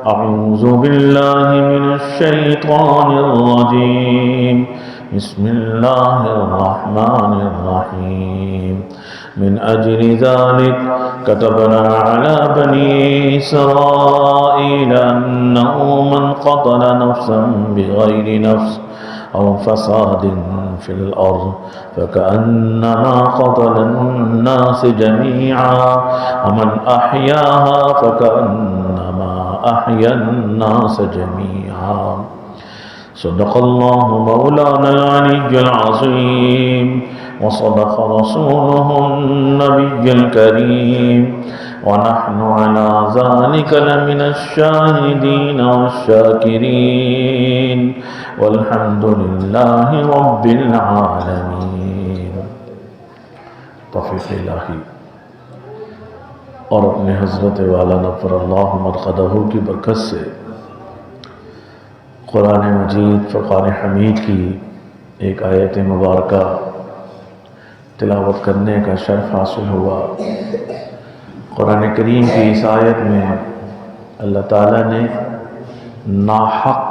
أعوذ بالله من الشيطان الرجيم. بسم الله الرحمن الرحيم. من أجل ذلك كتبنا على بني إسرائيل أنه من قتل نفسا بغير نفس أو فساد في الأرض فكأنما قتل الناس جميعا ومن أحياها فكأنما أحيا الناس جميعا. صدق الله مولانا العلي العظيم وصدق رسوله النبي الكريم ونحن على ذلك لمن الشاهدين والشاكرين والحمد لله رب العالمين. توفیق الہی اور اپنے حضرت والا نفر اللہ مرقدہ کی برکت سے قرآن مجید فرقان حمید کی ایک آیت مبارکہ تلاوت کرنے کا شرف حاصل ہوا. قرآن کریم کی اس آیت میں اللہ تعالیٰ نے ناحق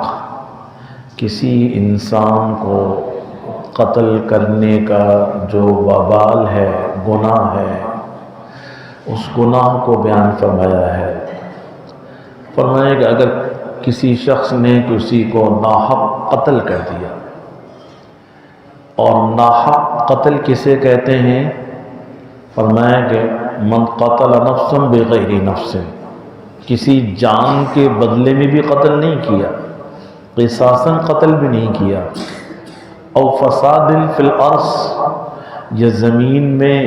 کسی انسان کو قتل کرنے کا جو وبال ہے، گناہ ہے، اس گناہ کو بیان فرمایا ہے. فرمایا کہ اگر کسی شخص نے کسی کو ناحق قتل کر دیا، اور ناحق قتل کسے کہتے ہیں؟ فرمایا کہ من قتل نفسا بغیر نفس، کسی جان کے بدلے میں بھی قتل نہیں کیا، قصاصاً قتل بھی نہیں کیا، او فساد فی الارض، یا زمین میں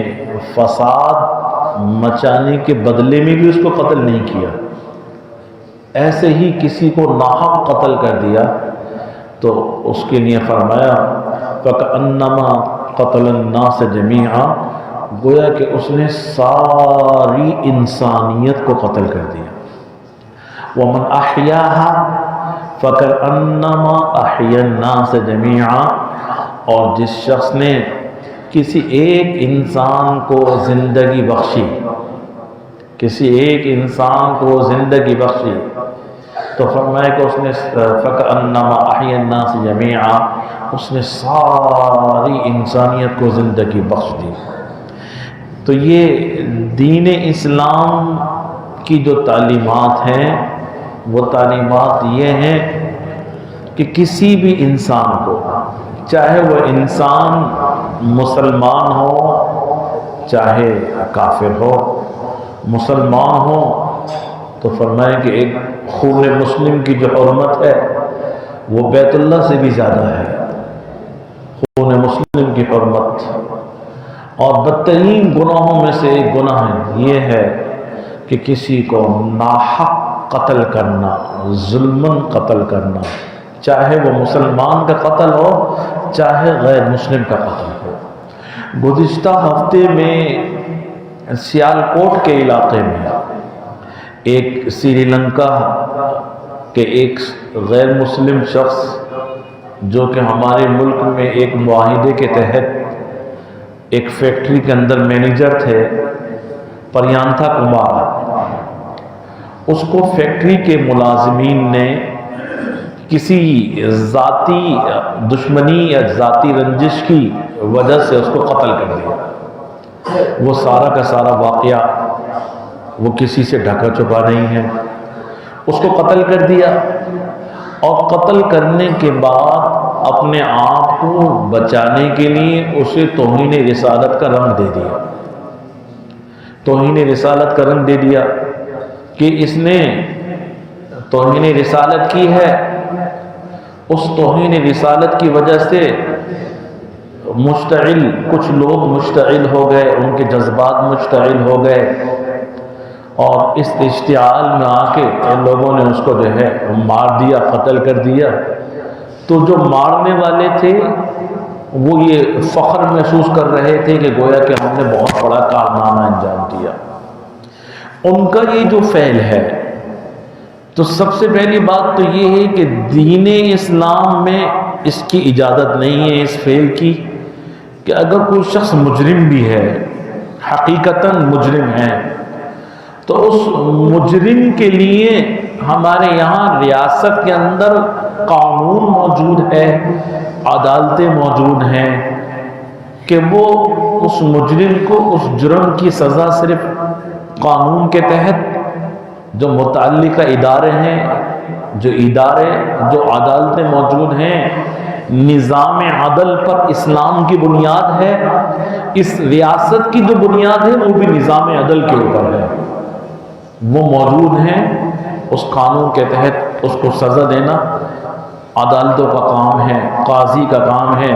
فساد مچانے کے بدلے میں بھی اس کو قتل نہیں کیا، ایسے ہی کسی کو ناحق قتل کر دیا تو اس کے لیے فرمایا فَكَأَنَّمَا قَتَلَ النَّاسَ جَمِيعًا، گویا کہ اس نے ساری انسانیت کو قتل کر دیا. وَمَنْ أَحْيَاهَا فَكَأَنَّمَا أَحْيَا النَّاسَ جَمِيعًا، اور جس شخص نے کسی ایک انسان کو زندگی بخشی، کسی ایک انسان کو زندگی بخشی، تو فرمایا کہ اس نے فَكَأَنَّمَا أَحْيَا النَّاسَ جَمِيعًا، اس نے ساری انسانیت کو زندگی بخش دی. تو یہ دین اسلام کی جو تعلیمات ہیں وہ تعلیمات یہ ہیں کہ کسی بھی انسان کو، چاہے وہ انسان مسلمان ہو چاہے کافر ہو، مسلمان ہو تو فرمائے کہ ایک خون مسلم کی جو حرمت ہے وہ بیت اللہ سے بھی زیادہ ہے، خون مسلم کی حرمت. اور بدترین گناہوں میں سے ایک گناہ یہ ہے کہ کسی کو ناحق قتل کرنا، ظلماً قتل کرنا، چاہے وہ مسلمان کا قتل ہو چاہے غیر مسلم کا قتل ہو. گزشتہ ہفتے میں سیالکوٹ کے علاقے میں ایک سری لنکا کے ایک غیر مسلم شخص جو کہ ہمارے ملک میں ایک معاہدے کے تحت ایک فیکٹری کے اندر مینیجر تھے، پریانتھا کمار، اس کو فیکٹری کے ملازمین نے کسی ذاتی دشمنی یا ذاتی رنجش کی وجہ سے اس کو قتل کر دیا. وہ سارا کا سارا واقعہ وہ کسی سے ڈھکا چھپا نہیں ہے، اس کو قتل کر دیا، اور قتل کرنے کے بعد اپنے آپ کو بچانے کے لیے اسے توہین رسالت کا رنگ دے دیا. توہین رسالت کا رنگ دے دیا کہ اس نے توہین رسالت کی ہے. اس توہین رسالت کی وجہ سے مشتعل کچھ لوگ مشتعل ہو گئے، ان کے جذبات مشتعل ہو گئے، اور اس اشتعال میں آ کے ان لوگوں نے اس کو جو ہے مار دیا، قتل کر دیا. تو جو مارنے والے تھے وہ یہ فخر محسوس کر رہے تھے کہ گویا کہ ہم نے بہت بڑا کارنامہ انجام دیا. ان کا یہ جو فعل ہے، تو سب سے پہلی بات تو یہ ہے کہ دین اسلام میں اس کی اجازت نہیں ہے اس فعل کی، کہ اگر کوئی شخص مجرم بھی ہے، حقیقتاً مجرم ہے، تو اس مجرم کے لیے ہمارے یہاں ریاست کے اندر قانون موجود ہے، عدالتیں موجود ہیں کہ وہ اس مجرم کو اس جرم کی سزا صرف قانون کے تحت جو متعلقہ ادارے ہیں، جو عدالتیں موجود ہیں، نظام عدل پر اسلام کی بنیاد ہے، اس ریاست کی جو بنیاد ہے وہ بھی نظام عدل کے اوپر ہے، وہ موجود ہیں، اس قانون کے تحت اس کو سزا دینا عدالتوں کا کام ہے، قاضی کا کام ہے،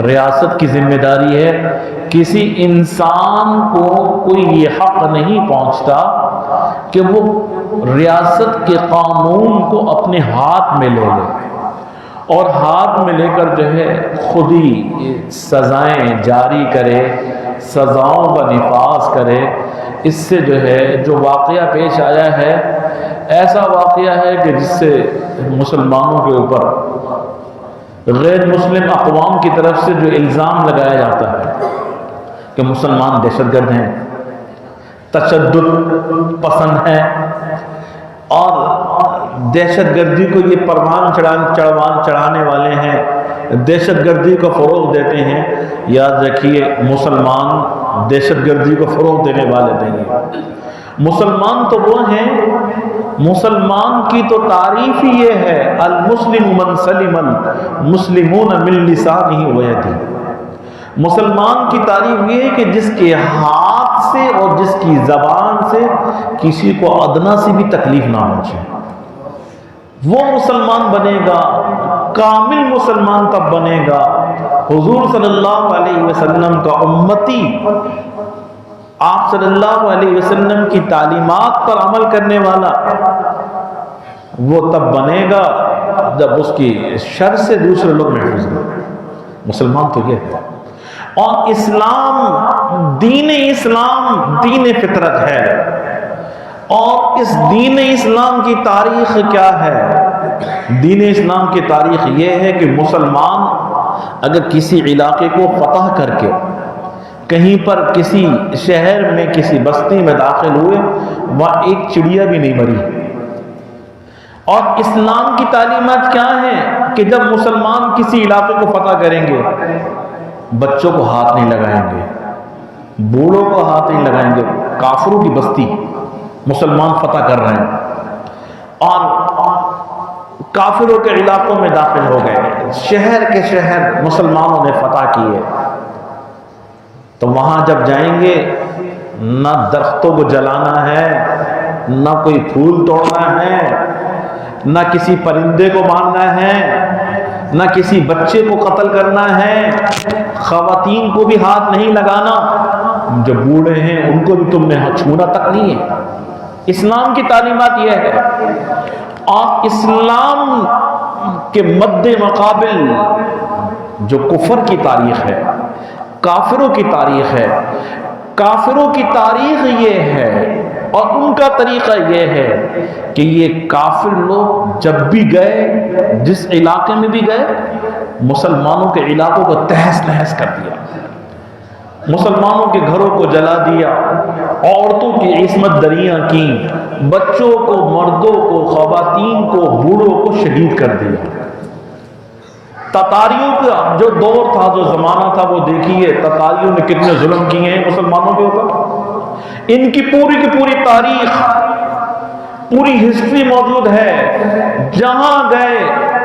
ریاست کی ذمہ داری ہے۔ کسی انسان کو کوئی یہ حق نہیں پہنچتا کہ وہ ریاست کے قانون کو اپنے ہاتھ میں لے لے اور ہاتھ میں لے کر جو ہے خود ہی سزائیں جاری کرے، سزاؤں کا نفاذ کرے۔ اس سے جو ہے جو واقعہ پیش آیا ہے، ایسا واقعہ ہے کہ جس سے مسلمانوں کے اوپر غیر مسلم اقوام کی طرف سے جو الزام لگایا جاتا ہے کہ مسلمان دہشت گرد ہیں، تشدد پسند ہیں اور دہشت گردی کو یہ پروان چڑھانے والے ہیں، دہشت گردی کو فروغ دیتے ہیں۔ یاد رکھیے، مسلمان دہشت گردی کو فروغ دینے والے نہیں ہیں۔ مسلمان تو وہ ہیں، مسلمان کی تو تعریف ہی یہ ہے، المسلم من سلم المسلمون من لسانہ و یدہ۔ مسلمان کی تعریف یہ ہے کہ جس کے ہاتھ سے اور جس کی زبان سے کسی کو ادنا سی بھی تکلیف نہ پہنچے، وہ مسلمان بنے گا۔ کامل مسلمان تب بنے گا حضور صلی اللہ علیہ وسلم کا امتی، آپ صلی اللہ علیہ وسلم کی تعلیمات پر عمل کرنے والا۔ وہ تب بنے گا جب اس کی شر سے دوسرے لوگ محفوظ ہوں۔ مسلمان تو یہ ہے۔ اور اسلام دین فطرت ہے، اور اس دین اسلام کی تاریخ کیا ہے؟ دین اسلام کی تاریخ یہ ہے کہ مسلمان اگر کسی علاقے کو فتح کر کے کہیں پر کسی شہر میں کسی بستی میں داخل ہوئے، وہاں ایک چڑیا بھی نہیں مری۔ اور اسلام کی تعلیمات کیا ہیں کہ جب مسلمان کسی علاقے کو فتح کریں گے، بچوں کو ہاتھ نہیں لگائیں گے، بوڑھوں کو ہاتھ نہیں لگائیں گے۔ کافروں کی بستی مسلمان فتح کر رہے ہیں اور کافروں کے علاقوں میں داخل ہو گئے، شہر کے شہر مسلمانوں نے فتح کیے، تو وہاں جب جائیں گے نہ درختوں کو جلانا ہے، نہ کوئی پھول توڑنا ہے، نہ کسی پرندے کو مارنا ہے، نہ کسی بچے کو قتل کرنا ہے، خواتین کو بھی ہاتھ نہیں لگانا، جو بوڑھے ہیں ان کو بھی تم نے چھونا تک نہیں ہے۔ اسلام کی تعلیمات یہ ہے۔ اور اسلام کے مد مقابل جو کفر کی تاریخ ہے، کافروں کی تاریخ ہے، کافروں کی تاریخ یہ ہے اور ان کا طریقہ یہ ہے کہ یہ کافر لوگ جب بھی گئے، جس علاقے میں بھی گئے، مسلمانوں کے علاقوں کو تہس نہس کر دیا، مسلمانوں کے گھروں کو جلا دیا، عورتوں کی عصمت دریاں کی، بچوں کو، مردوں کو، خواتین کو، بوڑھوں کو شہید کر دیا۔ تتاریوں کا جو دور تھا، جو زمانہ تھا، وہ دیکھیے تتاریوں نے کتنے ظلم کیے ہیں مسلمانوں کے اوپر۔ ان کی پوری کی پوری تاریخ، پوری ہسٹری موجود ہے۔ جہاں گئے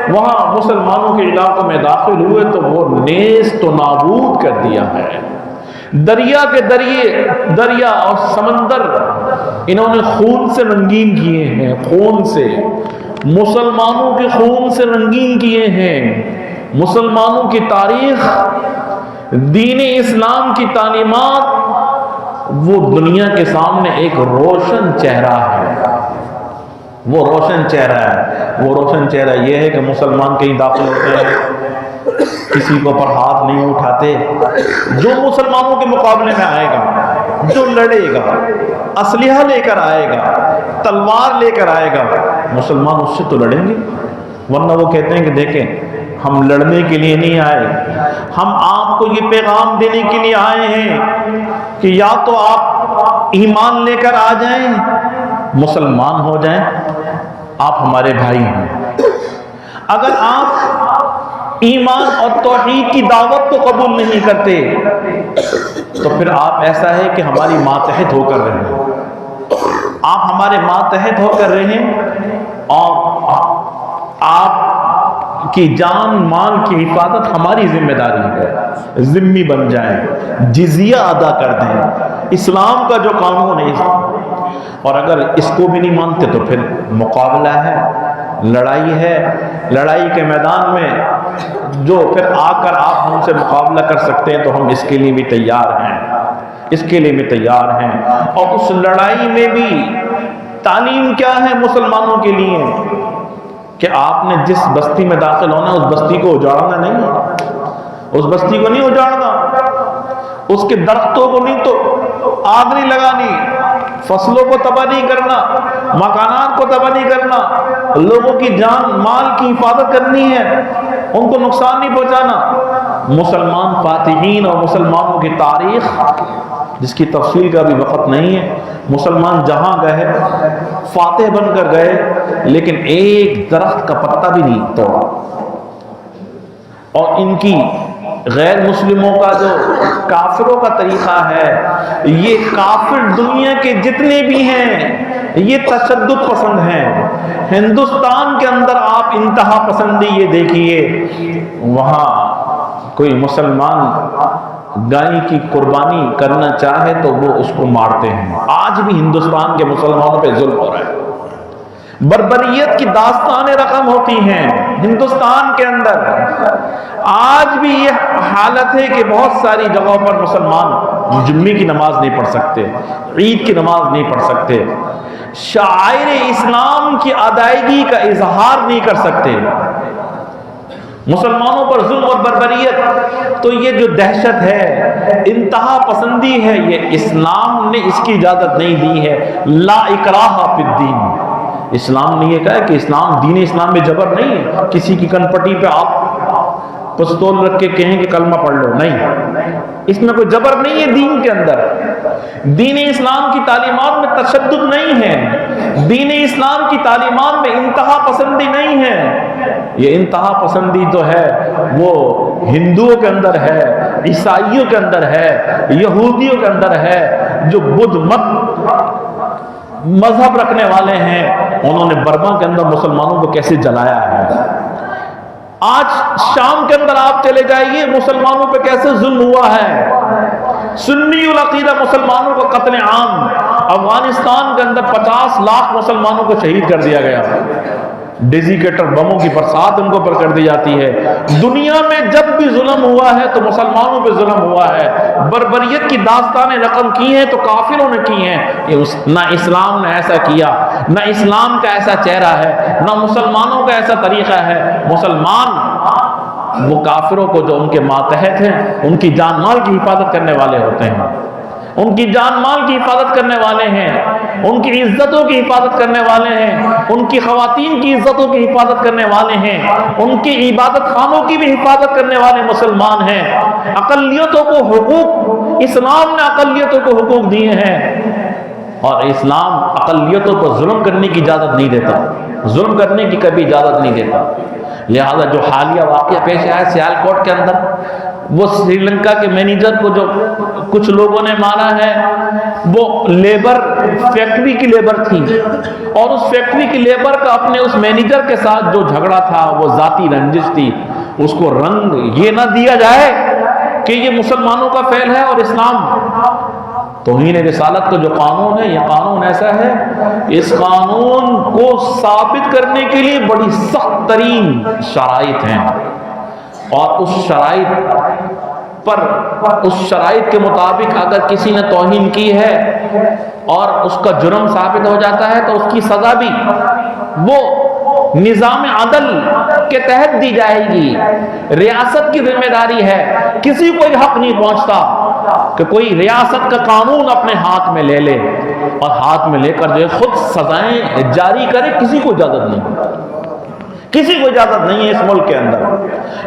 وہاں مسلمانوں کے علاقوں میں داخل ہوئے تو وہ نیست و نابود کر دیا ہے۔ دریا کے دریا اور سمندر انہوں نے خون سے رنگین کیے ہیں، خون سے، مسلمانوں کے خون سے رنگین کیے ہیں۔ مسلمانوں کی تاریخ، دین اسلام کی تعلیمات، وہ دنیا کے سامنے ایک روشن چہرہ ہے۔ وہ روشن چہرہ ہے۔ وہ روشن چہرہ یہ ہے کہ مسلمان کہیں داخل ہوتے ہیں، کسی کو پر ہاتھ نہیں اٹھاتے۔ جو مسلمانوں کے مقابلے میں آئے گا، جو لڑے گا، اسلحہ لے کر آئے گا، تلوار لے کر آئے گا، مسلمان اس سے تو لڑیں گے۔ ورنہ وہ کہتے ہیں کہ دیکھیں، ہم لڑنے کے لیے نہیں آئے، ہم آپ کو یہ پیغام دینے کے لیے آئے ہیں کہ یا تو آپ ایمان لے کر آ جائیں، مسلمان ہو جائیں، آپ ہمارے بھائی ہیں۔ اگر آپ ایمان اور توحید کی دعوت کو قبول نہیں کرتے تو پھر آپ ایسا ہے کہ ہماری ماتحت ہو کر رہیں، آپ ہمارے ماتحت ہو کر رہیں اور آپ کی جان مال کی حفاظت ہماری ذمہ داری ہے، ذمہ بن جائیں، جزیہ ادا کر دیں، اسلام کا جو قانون ہے۔ اور اگر اس کو بھی نہیں مانتے تو پھر مقابلہ ہے، لڑائی ہے، لڑائی کے میدان میں جو پھر آ کر آپ ہم سے مقابلہ کر سکتے ہیں تو ہم اس کے لیے بھی تیار ہیں، اس کے لیے بھی تیار ہیں۔ اور اس لڑائی میں بھی تعلیم کیا ہے مسلمانوں کے لیے کہ آپ نے جس بستی میں داخل ہونا اس بستی کو اجاڑنا نہیں ہے، اس بستی کو نہیں اجاڑنا، اس کے درختوں کو نہیں تو آگ نہیں لگانی، فصلوں کو تباہ نہیں کرنا، مکانات کو تباہ نہیں کرنا، لوگوں کی جان مال کی حفاظت کرنی ہے، ان کو نقصان نہیں پہنچانا۔ مسلمان فاتحین اور مسلمانوں کی تاریخ جس کی تفصیل کا بھی وقت نہیں ہے، مسلمان جہاں گئے فاتح بن کر گئے لیکن ایک درخت کا پتا بھی نہیں توڑا۔ اور ان کی غیر مسلموں کا جو کافروں کا طریقہ ہے، یہ کافر دنیا کے جتنے بھی ہیں یہ تشدد پسند ہیں۔ ہندوستان کے اندر آپ انتہا پسندی یہ دیکھیے، وہاں کوئی مسلمان گائے کی قربانی کرنا چاہے تو وہ اس کو مارتے ہیں۔ آج بھی ہندوستان کے مسلمانوں پہ ظلم ہو رہا ہے، بربریت کی داستانیں رقم ہوتی ہیں ہندوستان کے اندر۔ آج بھی یہ حالت ہے کہ بہت ساری جگہوں پر مسلمان جمعے کی نماز نہیں پڑھ سکتے، عید کی نماز نہیں پڑھ سکتے، شعائر اسلام کی ادائیگی کا اظہار نہیں کر سکتے، مسلمانوں پر ظلم اور بربریت۔ تو یہ جو دہشت ہے، انتہا پسندی ہے، یہ اسلام نے اس کی اجازت نہیں دی ہے۔ لا اکراہ فی الدین، اسلام نے یہ کہا کہ اسلام، دین اسلام میں جبر نہیں ہے، کسی کی کن پٹی پہ آپ پستول رکھ کے کہیں کہ کلمہ پڑھ لو، نہیں، اس میں کوئی جبر نہیں ہے دین کے اندر۔ دین اسلام کی تعلیمات میں تشدد نہیں ہے، دین اسلام کی تعلیمات میں انتہا پسندی نہیں ہے۔ یہ انتہا پسندی جو ہے وہ ہندوؤں کے اندر ہے، عیسائیوں کے اندر ہے، یہودیوں کے اندر ہے، جو بدھ مت مذہب رکھنے والے ہیں، انہوں نے برما کے اندر مسلمانوں کو کیسے جلایا ہے۔ آج شام کے اندر آپ چلے جائیے، مسلمانوں پہ کیسے ظلم ہوا ہے۔ سنی العقیدہ مسلمانوں کو قتل عام، افغانستان کے اندر 50 لاکھ مسلمانوں کو شہید کر دیا گیا، ڈیزیکیٹر بموں کی برسات ان کو پر کر دی جاتی ہے۔ دنیا میں جب بھی ظلم ہوا ہے تو مسلمانوں پہ ظلم ہوا ہے، بربریت کی داستانیں رقم کی ہیں تو کافروں نے کی ہیں۔ نہ اسلام نے ایسا کیا، نہ اسلام کا ایسا چہرہ ہے، نہ مسلمانوں کا ایسا طریقہ ہے۔ مسلمان وہ کافروں کو جو ان کے ماتحت ہیں ان کی جان مال کی حفاظت کرنے والے ہوتے ہیں، ان کی جان مال کی حفاظت کرنے والے ہیں، ان کی عزتوں کی حفاظت کرنے والے ہیں، ان کی خواتین کی عزتوں کی حفاظت کرنے والے ہیں، ان کی عبادت خانوں کی بھی حفاظت کرنے والے مسلمان ہیں۔ اقلیتوں کو حقوق، اسلام نے اقلیتوں کو حقوق دیے ہیں، اور اسلام اقلیتوں پر ظلم کرنے کی اجازت نہیں دیتا، ظلم کرنے کی کبھی اجازت نہیں دیتا۔ لہذا جو حالیہ واقعہ پیش آیا سیالکوٹ کے اندر، وہ سری لنکا کے مینیجر کو جو کچھ لوگوں نے مارا ہے، وہ لیبر فیکٹری کی لیبر تھی، اور اس فیکٹری کی لیبر کا اپنے اس مینیجر کے ساتھ جو جھگڑا تھا وہ ذاتی رنجش تھی۔ اس کو رنگ یہ نہ دیا جائے کہ یہ مسلمانوں کا فعل ہے اور اسلام توہین رسالت کا جو قانون ہے، یہ قانون ایسا ہے، اس قانون کو ثابت کرنے کے لیے بڑی سخت ترین شرائط ہیں، اور اس شرائط کے مطابق اگر کسی نے توہین کی ہے اور اس کا جرم ثابت ہو جاتا ہے تو اس کی سزا بھی وہ نظام عدل کے تحت دی جائے گی۔ ریاست کی ذمہ داری ہے، کسی کو یہ حق نہیں پہنچتا کہ کوئی ریاست کا قانون اپنے ہاتھ میں لے لے اور ہاتھ میں لے کر جو خود سزائیں جاری کرے، کسی کو اجازت نہیں، کسی کو اجازت نہیں ہے اس ملک کے اندر۔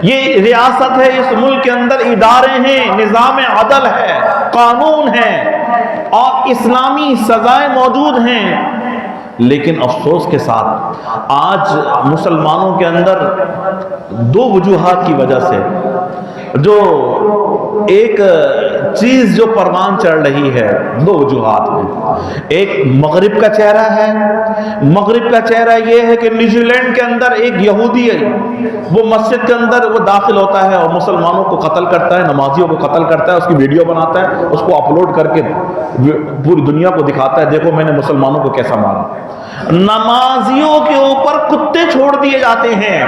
یہ ریاست ہے، اس ملک کے اندر ادارے ہیں، نظام عدل ہے، قانون ہے اور اسلامی سزائیں موجود ہیں۔ لیکن افسوس کے ساتھ آج مسلمانوں کے اندر دو وجوہات کی وجہ سے جو ایک چیز جو پروان چڑھ رہی ہے، دو وجوہات ہیں۔ ایک مغرب کا چہرہ ہے، مغرب کا چہرہ یہ ہے کہ نیوزی لینڈ کے اندر ایک یہودی ہے، وہ مسجد کے اندر وہ داخل ہوتا ہے اور مسلمانوں کو قتل کرتا ہے، نمازیوں کو قتل کرتا ہے، اس کی ویڈیو بناتا ہے، اس کو اپلوڈ کر کے پوری دنیا کو دکھاتا ہے، دیکھو میں نے مسلمانوں کو کیسا مارا۔ نمازیوں کے اوپر کتے چھوڑ دیے جاتے ہیں،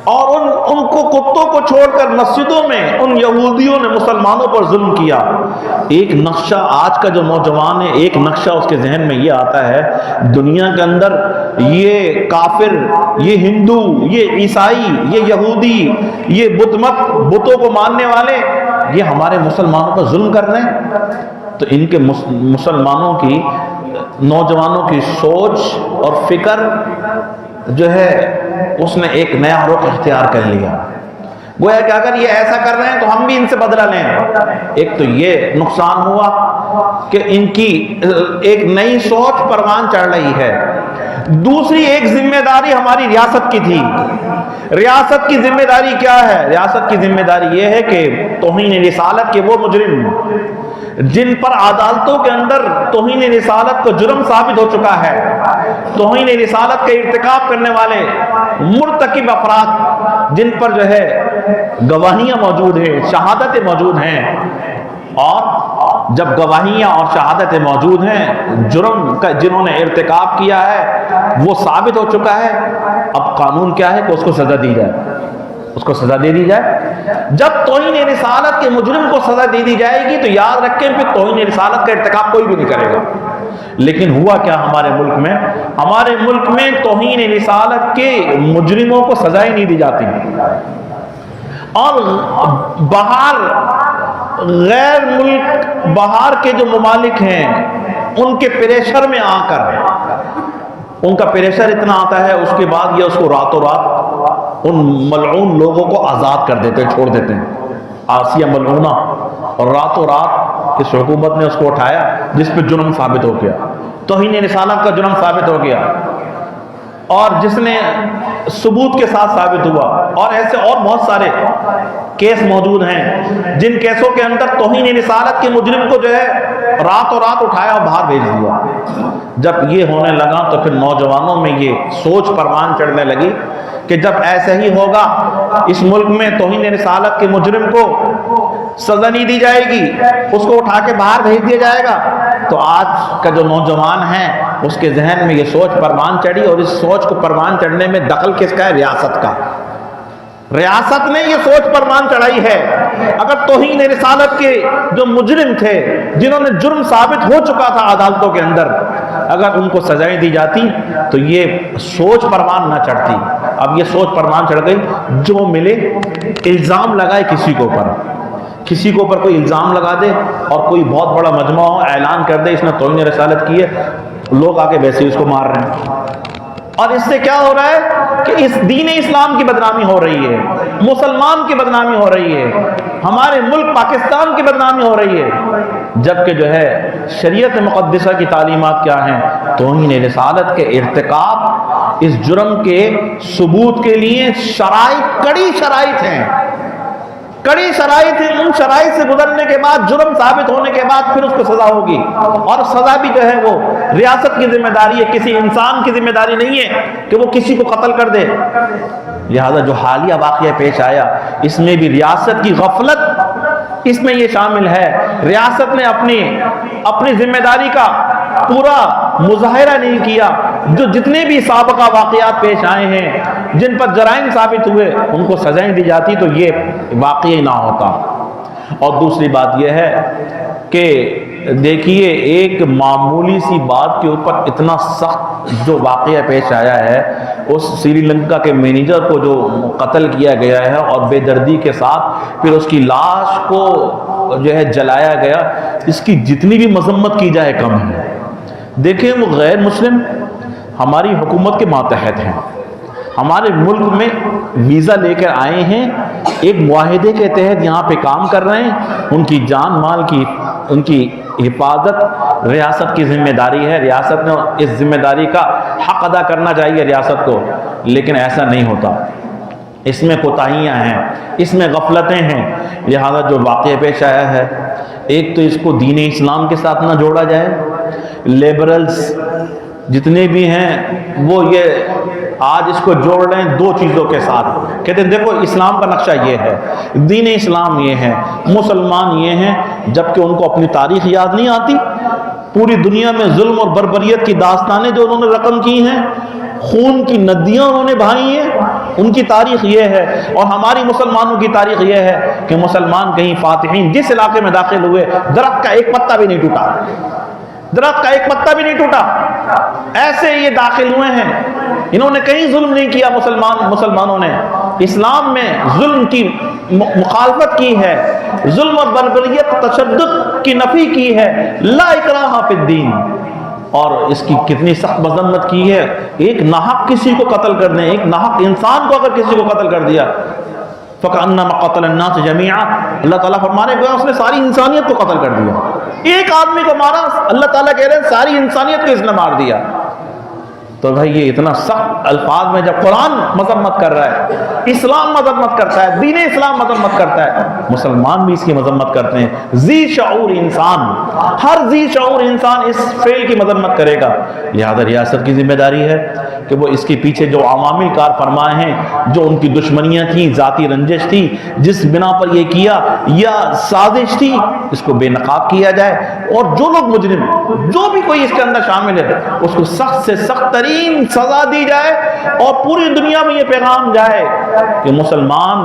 اور ان کو کتوں کو چھوڑ کر مسجدوں میں ان یہودیوں نے مسلمانوں پر ظلم کیا۔ ایک نقشہ آج کا جو نوجوان ہے، ایک نقشہ اس کے ذہن میں یہ آتا ہے، دنیا کے اندر یہ کافر، یہ ہندو، یہ عیسائی، یہ یہودی، یہ بتوں کو ماننے والے، یہ ہمارے مسلمانوں پر ظلم کر رہے ہیں۔ تو ان کے مسلمانوں کی، نوجوانوں کی سوچ اور فکر جو ہے اس نے ایک نیا رخ اختیار کر لیا۔ گویا کہ اگر یہ ایسا کر رہے ہیں تو ہم بھی ان سے بدلہ لیں۔ ایک تو یہ نقصان ہوا کہ ان کی ایک نئی سوچ پروان چڑھ رہی ہے۔ دوسری ایک ذمہ داری ہماری ریاست کی تھی۔ ریاست کی ذمہ داری کیا ہے؟ ریاست کی ذمہ داری یہ ہے کہ توہین رسالت کے وہ مجرم جن پر عدالتوں کے اندر توہین رسالت کو جرم ثابت ہو چکا ہے، توہین رسالت کا ارتکاب کرنے والے مرتکب افراد جن پر جو ہے گواہیاں موجود ہیں، شہادتیں موجود ہیں، اور جب گواہیاں اور شہادتیں موجود ہیں، جرم کا جنہوں نے ارتکاب کیا ہے وہ ثابت ہو چکا ہے، اب قانون کیا ہے کہ اس کو سزا دی جائے، اس کو سزا دے دی جائے۔ جب توہین رسالت کے مجرم کو سزا دے دی جائے گی تو یاد رکھیں پھر توہین رسالت کا ارتکاب کوئی بھی نہیں کرے گا۔ لیکن ہوا کیا ہمارے ملک میں؟ ہمارے ملک میں توہین رسالت کے مجرموں کو سزائیں نہیں دی جاتی، اور باہر غیر ملک، باہر کے جو ممالک ہیں ان کے پریشر میں آ کر، ان کا پریشر اتنا آتا ہے، اس کے بعد یہ اس کو راتوں رات ان ملعون لوگوں کو آزاد کر دیتے ہیں، چھوڑ دیتے ہیں۔ آسیہ ملعونہ، اور راتوں رات اس حکومت نے اس کو اٹھایا جس پہ جرم ثابت ہو گیا، توہین رسالت کا جرم ثابت ہو گیا، اور جس نے ثبوت کے ساتھ ثابت ہوا، اور ایسے اور بہت سارے کیس موجود ہیں جن کیسوں کے اندر توہین رسالت کے مجرم کو جو ہے راتوں رات اٹھایا اور باہر بھیج دیا۔ جب یہ ہونے لگا تو پھر نوجوانوں میں یہ سوچ پروان چڑھنے لگی کہ جب ایسے ہی ہوگا، اس ملک میں توہین رسالت کے مجرم کو سزا نہیں دی جائے گی، اس کو اٹھا کے باہر بھیج دیا جائے گا، تو آج کا جو نوجوان ہے اس کے ذہن میں یہ سوچ پروان چڑھی، اور اس سوچ کو پروان چڑھنے میں دخل کس کا ہے؟ ریاست کا۔ ریاست نے یہ سوچ پروان چڑھائی ہے۔ اگر توہین رسالت کے جو مجرم تھے، جنہوں نے جرم ثابت ہو چکا تھا عدالتوں کے اندر، اگر ان کو سزائیں دی جاتی تو یہ سوچ پروان نہ چڑھتی۔ اب یہ سوچ پروان چڑھ گئی، جو ملے الزام لگائے کسی کے اوپر، کسی کے اوپر کوئی الزام لگا دے، اور کوئی بہت بڑا مجمع ہو اعلان کر دے اس نے توہین رسالت کی ہے، لوگ آ کے ویسے ہی اس کو مار رہے ہیں۔ اور اس سے کیا ہو رہا ہے کہ اس دین اسلام کی بدنامی ہو رہی ہے، مسلمان کی بدنامی ہو رہی ہے، ہمارے ملک پاکستان کی بدنامی ہو رہی ہے، جبکہ جو ہے شریعت مقدسہ کی تعلیمات کیا ہیں؟ توہین رسالت کے ارتکاب، اس جرم کے ثبوت کے لیے شرائط، کڑی شرائط ہیں، کڑی شرائط ہیں۔ ان شرائط سے گزرنے کے بعد، جرم ثابت ہونے کے بعد پھر اس کو سزا ہوگی، اور سزا بھی جو ہے وہ ریاست کی ذمہ داری ہے، کسی انسان کی ذمہ داری نہیں ہے کہ وہ کسی کو قتل کر دے۔ لہذا جو حالیہ واقعہ پیش آیا، اس میں بھی ریاست کی غفلت اس میں یہ شامل ہے۔ ریاست نے اپنی ذمہ داری کا پورا مظاہرہ نہیں کیا۔ جو جتنے بھی سابقہ واقعات پیش آئے ہیں، جن پر جرائم ثابت ہوئے، ان کو سزائیں دی جاتی تو یہ واقعی نہ ہوتا۔ اور دوسری بات یہ ہے کہ دیکھیے، ایک معمولی سی بات کے اوپر اتنا سخت جو واقعہ پیش آیا ہے، اس سری لنکا کے مینیجر کو جو قتل کیا گیا ہے اور بے دردی کے ساتھ پھر اس کی لاش کو جو ہے جلایا گیا، اس کی جتنی بھی مذمت کی جائے کم ہے۔ دیکھیں، وہ غیر مسلم ہماری حکومت کے ماتحت ہیں، ہمارے ملک میں ویزا لے کر آئے ہیں، ایک معاہدے کے تحت یہاں پہ کام کر رہے ہیں، ان کی جان مال کی، ان کی حفاظت ریاست کی ذمہ داری ہے، ریاست نے اس ذمہ داری کا حق ادا کرنا چاہیے ریاست کو، لیکن ایسا نہیں ہوتا، اس میں کوتاہیاں ہیں، اس میں غفلتیں ہیں، لہذا جو واقعہ پیش آیا ہے، ایک تو اس کو دین اسلام کے ساتھ نہ جوڑا جائے، لیبرلز جتنے بھی ہیں وہ یہ آج اس کو جوڑ رہے ہیں دو چیزوں کے ساتھ، کہتے ہیں دیکھو اسلام کا نقشہ یہ ہے، دین اسلام یہ ہے، مسلمان یہ ہیں، جبکہ ان کو اپنی تاریخ یاد نہیں آتی، پوری دنیا میں ظلم اور بربریت کی داستانیں جو انہوں نے رقم کی ہیں، خون کی ندیاں انہوں نے بہائی ہیں، ان کی تاریخ یہ ہے، اور ہماری مسلمانوں کی تاریخ یہ ہے کہ مسلمان کہیں فاتحین جس علاقے میں داخل ہوئے درخت کا ایک پتا بھی نہیں ٹوٹا، درخت کا ایک پتا بھی نہیں ٹوٹا، ایسے یہ داخل ہوئے ہیں، انہوں نے کہیں ظلم نہیں کیا، مسلمانوں نے اسلام میں ظلم کی مخالفت کی ہے، ظلم اور بربریت تشدد کی نفی کی ہے، لا اکراہ فی الدین، اور اس کی کتنی سخت مذمت کی ہے، ایک ناحق کسی کو قتل کر دیں، ایک ناحق انسان کو اگر کسی کو قتل کر دیا فَكَأَنَّمَا قَتَلَ النَّاسَ جَمِيعًا، اللہ تعالیٰ فرمانے گویا اس نے ساری انسانیت کو قتل کر دیا، ایک آدمی کو مارا، اللہ تعالیٰ کہہ رہے ہیں ساری انسانیت کو اس نے مار دیا۔ تو بھائی یہ اتنا سخت الفاظ میں جب قرآن مذمت کر رہا ہے، اسلام مذمت کرتا ہے، دین اسلام مذمت کرتا ہے، مسلمان بھی اس کی مذمت کرتے ہیں، ذی شعور انسان، ہر ذی شعور انسان اس فعل کی مذمت کرے گا، لہذا ریاست کی ذمہ داری ہے کہ وہ اس کے پیچھے جو عوامل کار فرمائے ہیں، جو ان کی دشمنیاں تھیں، ذاتی رنجش تھی، جس بنا پر یہ کیا یا سازش تھی، اس کو بے نقاب کیا جائے، اور جو لوگ مجرم، جو بھی کوئی اس کے اندر شامل ہے، اس کو سخت سے سخت ترین سزا دی جائے، اور پوری دنیا میں یہ پیغام جائے کہ مسلمان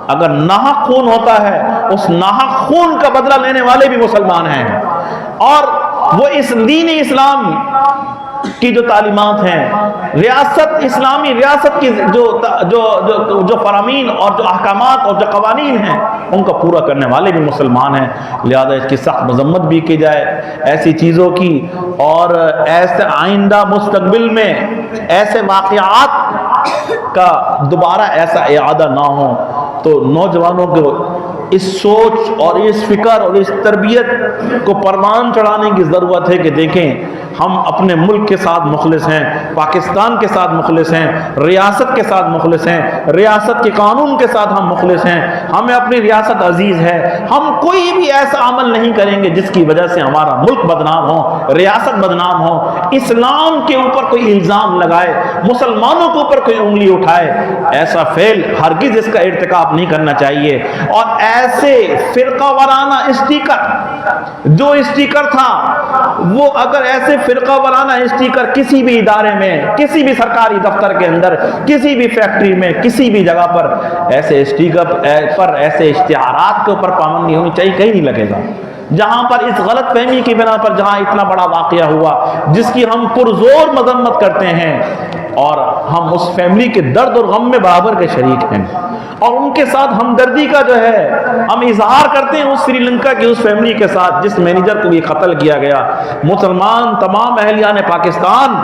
اگر ناحق خون ہوتا ہے، اس ناحق خون کا بدلہ لینے والے بھی مسلمان ہیں، اور وہ اس دین اسلام کی جو تعلیمات ہیں، ریاست اسلامی ریاست کی جو فرامین اور جو احکامات اور جو قوانین ہیں، ان کا پورا کرنے والے بھی مسلمان ہیں، لہذا اس کی سخت مذمت بھی کی جائے ایسی چیزوں کی، اور ایسے آئندہ مستقبل میں ایسے واقعات کا دوبارہ ایسا اعادہ نہ ہو، تو نوجوانوں کو اس سوچ اور اس فکر اور اس تربیت کو پروان چڑھانے کی ضرورت ہے کہ دیکھیں ہم اپنے ملک کے ساتھ مخلص ہیں، پاکستان کے ساتھ مخلص ہیں، ریاست کے ساتھ مخلص ہیں، ریاست کے قانون کے ساتھ ہم مخلص ہیں، ہمیں اپنی ریاست عزیز ہے، ہم کوئی بھی ایسا عمل نہیں کریں گے جس کی وجہ سے ہمارا ملک بدنام ہو، ریاست بدنام ہو، اسلام کے اوپر کوئی الزام لگائے، مسلمانوں کے اوپر کوئی انگلی اٹھائے، ایسا فعل ہرگز اس کا ارتکاب نہیں کرنا چاہیے۔ اور ایسے فرقہ وارانہ اسٹیکر، جو اسٹیکر تھا وہ اگر ایسے فرقہ وارانہ اسٹیکر کسی بھی ادارے میں، کسی بھی سرکاری دفتر کے اندر، کسی بھی فیکٹری میں، کسی بھی جگہ پر ایسے اسٹیکر پر، ایسے اشتہارات کے اوپر پابندی ہونی چاہیے، کہیں نہیں لگے گا۔ جہاں پر اس غلط فہمی کی بنا پر جہاں اتنا بڑا واقعہ ہوا جس کی ہم پرزور مذمت کرتے ہیں، اور ہم اس فیملی کے درد اور غم میں برابر کے شریک ہیں، اور ان کے ساتھ ہمدردی کا جو ہے ہم اظہار کرتے ہیں اس سری لنکا کی اس فیملی کے ساتھ جس مینیجر کو بھی قتل کیا گیا، مسلمان تمام اہلیان پاکستان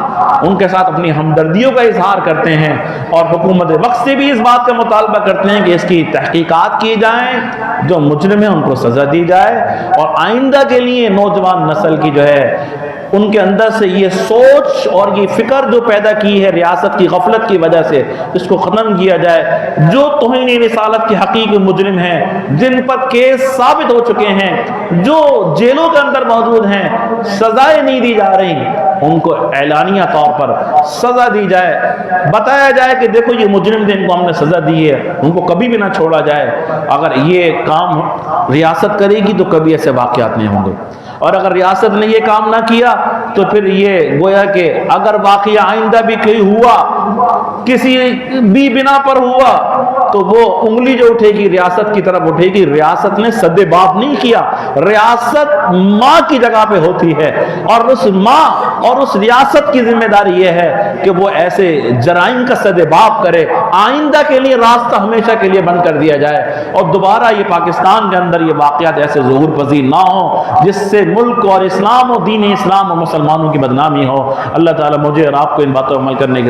ان کے ساتھ اپنی ہمدردیوں کا اظہار کرتے ہیں، اور حکومت وقت سے بھی اس بات کا مطالبہ کرتے ہیں کہ اس کی تحقیقات کی جائیں، جو مجرم ہیں ان کو سزا دی جائے، اور آئندہ کے لیے نوجوان نسل کی جو ہے ان کے اندر سے یہ سوچ اور یہ فکر جو پیدا کی ہے ریاست کی غفلت کی وجہ سے، اس کو ختم کیا جائے۔ جو توہین رسالت کے حقیقی مجرم ہیں، جن پر کیس ثابت ہو چکے ہیں، جو جیلوں کے اندر موجود ہیں، سزائیں نہیں دی جا رہی، ان کو اعلانیہ طور پر سزا دی جائے، بتایا جائے کہ دیکھو یہ مجرم تھے، ان کو ہم نے سزا دی ہے، ان کو کبھی بھی نہ چھوڑا جائے۔ اگر یہ کام ریاست کرے گی تو کبھی ایسے واقعات نہیں ہوں گے، اور اگر ریاست نے یہ کام نہ کیا تو پھر یہ گویا کہ اگر واقعہ آئندہ بھی کوئی ہوا، کسی بھی بنا پر ہوا، تو وہ انگلی جو اٹھے گی ریاست کی طرف اٹھے گی، ریاست نے سد باب نہیں کیا، ریاست ماں کی جگہ پہ ہوتی ہے، اور اس ماں اور اس ریاست کی ذمہ داری یہ ہے کہ وہ ایسے جرائم کا سد باب کرے، آئندہ کے لیے راستہ ہمیشہ کے لیے بند کر دیا جائے، اور دوبارہ یہ پاکستان کے اندر یہ واقعات ایسے ظہور پذیر نہ ہوں جس سے ملک اور اسلام و دین اسلام و مسلمانوں کی بدنامی ہو۔ اللہ تعالیٰ مجھے اور آپ کو ان باتوں پر عمل کرنے کی